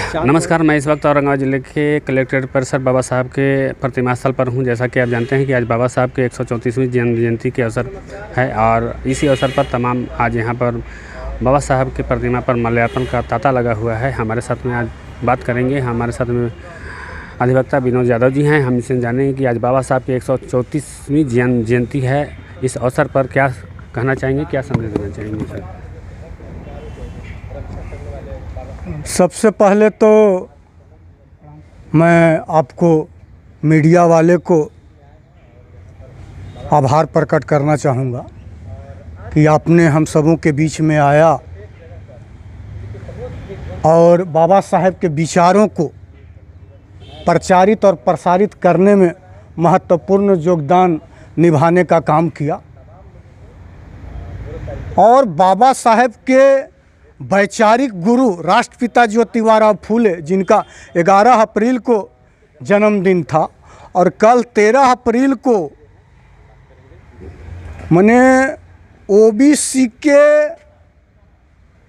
नमस्कार, मैं इस वक्त औरंगाबाद ज़िले के कलेक्ट्रेट परिसर बाबा साहब के प्रतिमा स्थल पर हूं। जैसा कि आप जानते हैं कि आज बाबा साहब के 134वीं जन्म जयंती के अवसर है और इसी अवसर पर तमाम आज यहां पर बाबा साहब की प्रतिमा पर माल्यार्पण का तांता लगा हुआ है। हमारे साथ में आज बात करेंगे, हमारे साथ में अधिवक्ता विनोद यादव जी हैं। हम इनसे जानेंगे कि आज बाबा साहब की 134वीं जन्म जयंती है। इस अवसर पर क्या कहना चाहेंगे, क्या संदेश देना चाहेंगे सर? सबसे पहले तो मैं आपको मीडिया वाले को आभार प्रकट करना चाहूँगा कि आपने हम सबों के बीच में आया और बाबा साहब के विचारों को प्रचारित और प्रसारित करने में महत्वपूर्ण योगदान निभाने का काम किया। और बाबा साहब के वैचारिक गुरु राष्ट्रपिता ज्योतिबा फूले, जिनका 11 अप्रैल को जन्मदिन था और कल 13 अप्रैल को मने ओबीसी के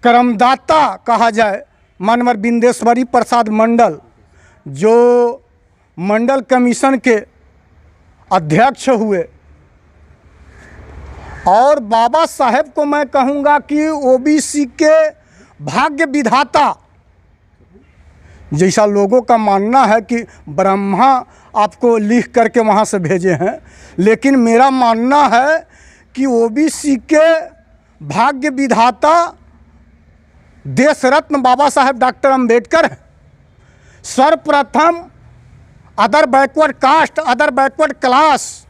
क्रमदाता कहा जाए मानवर बिंदेश्वरी प्रसाद मंडल, जो मंडल कमीशन के अध्यक्ष हुए। और बाबा साहेब को मैं कहूँगा कि ओबीसी के भाग्य विधाता, जैसा लोगों का मानना है कि ब्रह्मा आपको लिख करके वहाँ से भेजे हैं, लेकिन मेरा मानना है कि ओबीसी के भाग्य विधाता देश रत्न बाबा साहेब डॉक्टर अंबेडकर हैं। सर्वप्रथम other backward caste, other backward class,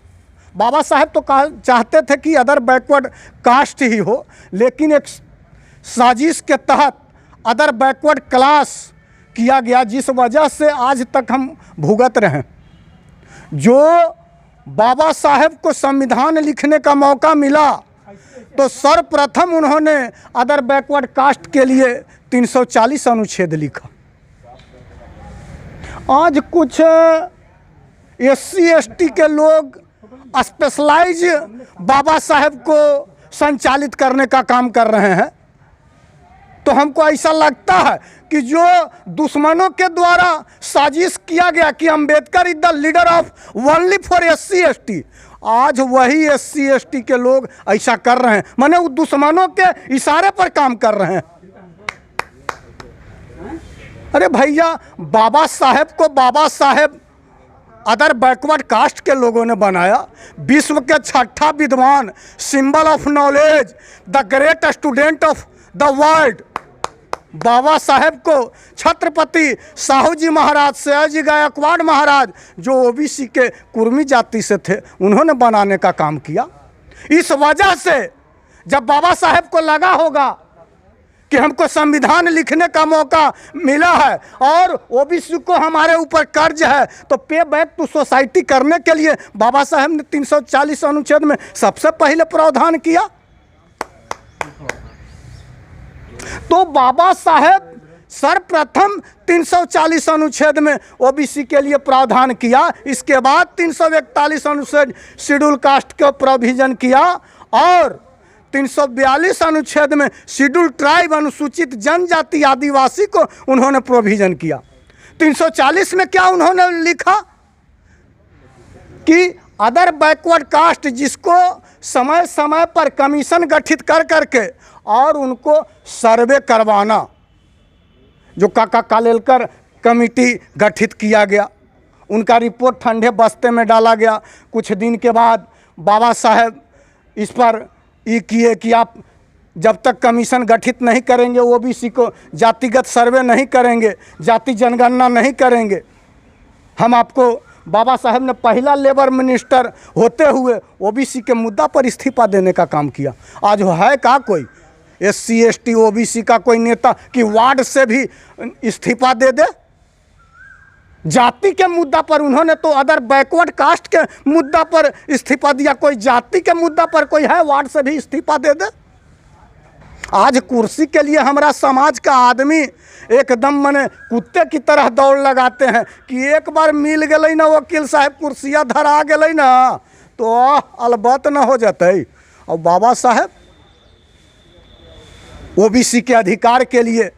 Baba Saheb तो चाहते थे कि अदर बैकवर्ड कास्ट ही हो, लेकिन एक साजिश के तहत अदर बैकवर्ड क्लास किया गया, जिस वजह से आज तक हम भुगत रहे हैं। जो बाबा साहेब को संविधान लिखने का मौका मिला तो सर्वप्रथम उन्होंने अदर बैकवर्ड कास्ट के लिए 340 अनुच्छेद लिखा। आज कुछ SC ST के लोग स्पेशलाइज बाबा साहेब को संचालित करने का काम कर रहे हैं। तो हमको ऐसा लगता है कि जो दुश्मनों के द्वारा साजिश किया गया कि Ambedkar is the leader of only for SC ST, आज वही SC ST के लोग ऐसा कर रहे हैं, माने वो दुश्मनों के इशारे पर काम कर रहे हैं। अरे भैया, बाबा साहेब को Baba Saheb other backward caste के लोगों ने बनाया। विश्व के छठा विद्वान, symbol of knowledge, the great student of the world, Baba Saheb को छत्रपति साहू जी महाराज, सयाजी गायकवाड़ महाराज, जो ओबीसी के कुर्मी जाति से थे, उन्होंने बनाने का काम किया। इस वजह से जब बाबा साहेब को लगा होगा कि हमको संविधान लिखने का मौका मिला है और ओबीसी को हमारे ऊपर कर्ज है, तो पे बैक टू सोसाइटी करने के लिए बाबा साहब ने 340 अनुच्छेद में सबसे पहले प्रावधान किया। तो बाबा साहब सर्वप्रथम 340 अनुच्छेद में ओबीसी के लिए प्रावधान किया। इसके बाद 341 अनुच्छेद शेड्यूल कास्ट का प्रोविजन किया और 342 अनुच्छेद में शेड्यूल ट्राइब, अनुसूचित जनजाति, आदिवासी को उन्होंने प्रोविजन किया। 340 में क्या उन्होंने लिखा कि अदर बैकवर्ड कास्ट, जिसको समय समय पर कमीशन गठित कर करके और उनको सर्वे करवाना, जो काका कालेलकर कमेटी गठित किया गया, उनका रिपोर्ट ठंडे बस्ते में डाला गया। कुछ दिन के बाद बाबा साहेब इस पर ये किए कि आप जब तक कमीशन गठित नहीं करेंगे, ओबीसी को जातिगत सर्वे नहीं करेंगे, जाति जनगणना नहीं करेंगे, हम आपको, बाबा साहब ने पहला लेबर मिनिस्टर होते हुए ओबीसी के मुद्दा पर इस्तीफा देने का काम किया। आज है का कोई SC ST ओबीसी का कोई नेता कि वार्ड से भी इस्तीफा दे दे? जाति के मुद्दा पर उन्होंने तो अदर बैकवर्ड कास्ट के मुद्दा पर इस्तीफा दिया। कोई जाति के मुद्दा पर कोई है वार्ड से भी इस्तीफा दे दे? आज कुर्सी के लिए हमारा समाज का आदमी एकदम मने कुत्ते की तरह दौड़ लगाते हैं कि एक बार मिल गए ना वकील साहब, कुर्सियाँ धरा गए ना तो अलबत न हो जाते। और बाबा साहब ओबीसी के अधिकार के लिए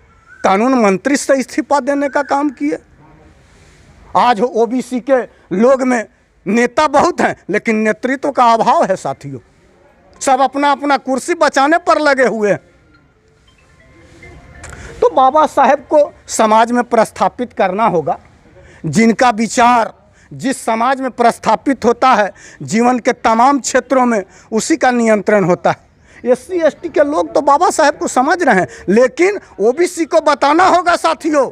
कानून मंत्री से इस्तीफा देने का काम किए। आज ओबीसी के लोग में नेता बहुत हैं लेकिन नेतृत्व का अभाव है साथियों। सब अपना अपना कुर्सी बचाने पर लगे हुए हैं। तो बाबा साहेब को समाज में प्रस्थापित करना होगा। जिनका विचार जिस समाज में प्रस्थापित होता है जीवन के तमाम क्षेत्रों में उसी का नियंत्रण होता है। एससी एसटी के लोग तो बाबा साहेब को समझ रहे हैं लेकिन ओबीसी को बताना होगा साथियों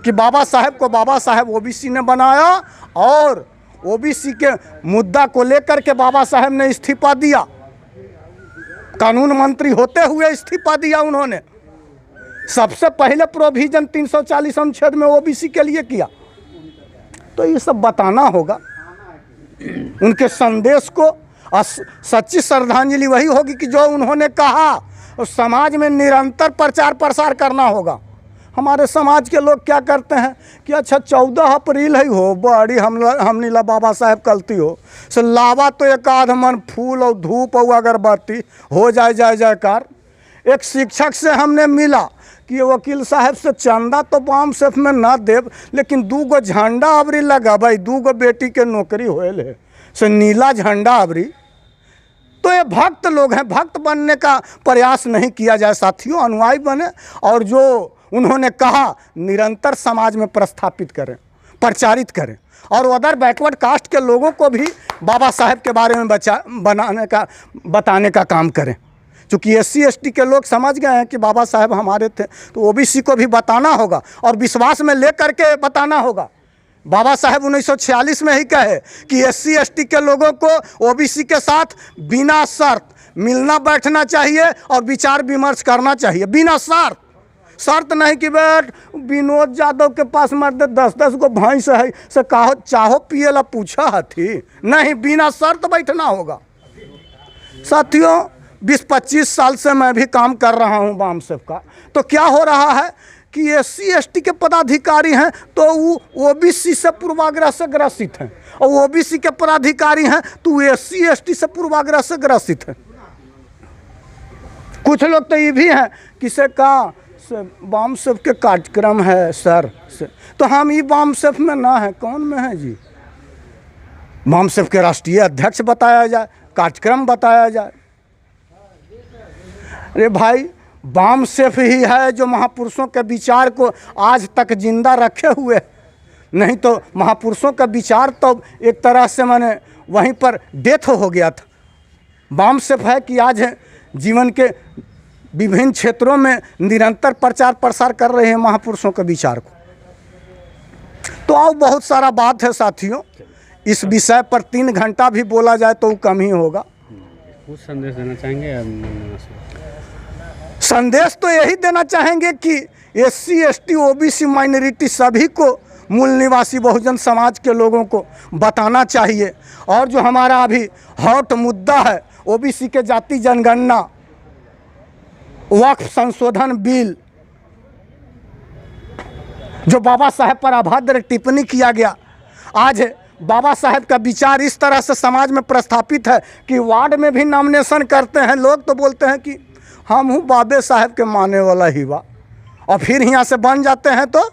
कि बाबा साहेब को बाबा साहेब ओबीसी ने बनाया और ओबीसी के मुद्दा को लेकर के बाबा साहेब ने इस्तीफा दिया। कानून मंत्री होते हुए इस्तीफा दिया उन्होंने। सबसे पहले प्रोविजन 340 अनुच्छेद में ओबीसी के लिए किया। तो ये सब बताना होगा। उनके संदेश को सच्ची श्रद्धांजलि वही होगी कि जो उन्होंने कहा और समाज में निरंतर प्रचार प्रसार करना होगा। हमारे समाज के लोग क्या करते हैं कि अच्छा 14 अप्रैल है हो बड़ी हमने ला बाबा साहेब कलती हो से लावा तो एक आध मन फूल और धूप और अगरबत्ती हो जाए जय जयकार। एक शिक्षक से हमने मिला कि ये वकील साहब से चंदा तो बाम सेफ में ना देव लेकिन 2 गो झंडा अबरी लगा भाई 2 गो बेटी के नौकरी होल है से नीला झंडा अबरी। तो ये भक्त लोग हैं। भक्त बनने का प्रयास नहीं किया जाए साथियों। अनुयायी बने और जो उन्होंने कहा निरंतर समाज में प्रस्थापित करें प्रचारित करें और अदर बैकवर्ड कास्ट के लोगों को भी बाबा साहेब के बारे में बताने का काम करें। चूँकि एससी एसटी के लोग समझ गए हैं कि बाबा साहेब हमारे थे तो ओबीसी को भी बताना होगा और विश्वास में ले करके बताना होगा। बाबा साहेब 1946 में ही कहे कि एससी एसटी के लोगों को ओबीसी के साथ बिना शर्त मिलना बैठना चाहिए और विचार विमर्श करना चाहिए बिना शर्त नहीं कि बैठ विनोद यादव के पास मर्द 10-10 गो भैंस है से कहो चाहो पिए ला पूछा हथी नहीं बिना शर्त बैठना होगा। साथियों 20-25 साल से मैं भी काम कर रहा हूं बाम सेफ का। तो क्या हो रहा है कि एससी एसटी के पदाधिकारी हैं तो वो ओबीसी से पूर्वाग्रह से ग्रसित हैं और ओबीसी के पदाधिकारी हैं तो एससी एसटी से पूर्वाग्रह से ग्रसित हैं। कुछ लोग तो ये भी हैं किसे कहा बाम सेफ के कार्यक्रम है सर से तो हम ये बाम सेफ में ना है कौन में है जी। बाम सेफ के राष्ट्रीय अध्यक्ष बताया जाए कार्यक्रम बताया जाए। अरे भाई बाम सेफ ही है जो महापुरुषों के विचार को आज तक जिंदा रखे हुए। नहीं तो महापुरुषों का विचार तो एक तरह से मैंने वहीं पर डेथ हो गया था। बाम सेफ है कि आज जीवन के विभिन्न क्षेत्रों में निरंतर प्रचार प्रसार कर रहे हैं महापुरुषों के विचार को। तो अब बहुत सारा बात है साथियों। इस विषय पर 3 घंटा भी बोला जाए तो कम ही होगा। कुछ संदेश देना चाहेंगे? संदेश तो यही देना चाहेंगे कि एससी एसटी ओबीसी माइनॉरिटी सभी को मूल निवासी बहुजन समाज के लोगों को बताना चाहिए। और जो हमारा अभी हॉट मुद्दा है ओबीसी के जाति जनगणना वक्फ संशोधन बिल जो बाबा साहेब पर अभद्र टिप्पणी किया गया। आज बाबा साहेब का विचार इस तरह से समाज में प्रस्थापित है कि वार्ड में भी नॉमिनेशन करते हैं लोग तो बोलते हैं कि हम हूँ बाबे साहेब के माने वाला ही बा और फिर यहाँ से बन जाते हैं तो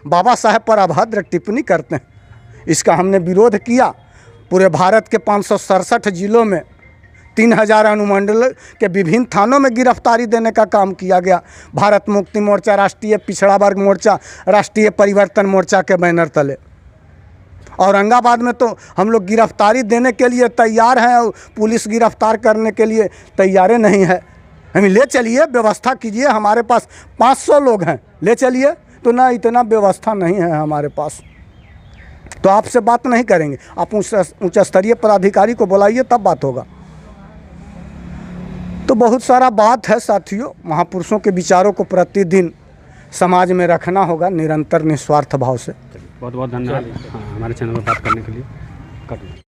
बाबा साहेब पर अभद्र टिप्पणी करते हैं। इसका हमने विरोध किया। पूरे भारत के 567 जिलों में 3000 अनुमंडल के विभिन्न थानों में गिरफ्तारी देने का काम किया गया। भारत मुक्ति मोर्चा, राष्ट्रीय पिछड़ा वर्ग मोर्चा, राष्ट्रीय परिवर्तन मोर्चा के बैनर तले। औरंगाबाद में तो हम लोग गिरफ्तारी देने के लिए तैयार हैं और पुलिस गिरफ्तार करने के लिए तैयार नहीं है। हमें ले चलिए, व्यवस्था कीजिए। हमारे पास 500 लोग हैं, ले चलिए। तो ना इतना व्यवस्था नहीं है हमारे पास, तो आपसे बात नहीं करेंगे। आप उच्च स्तरीय पदाधिकारी को बुलाइए तब बात होगा। तो बहुत सारा बात है साथियों। महापुरुषों के विचारों को प्रतिदिन समाज में रखना होगा निरंतर निस्वार्थ भाव से। बहुत बहुत धन्यवाद हमारे चैनल पर बात करने के लिए।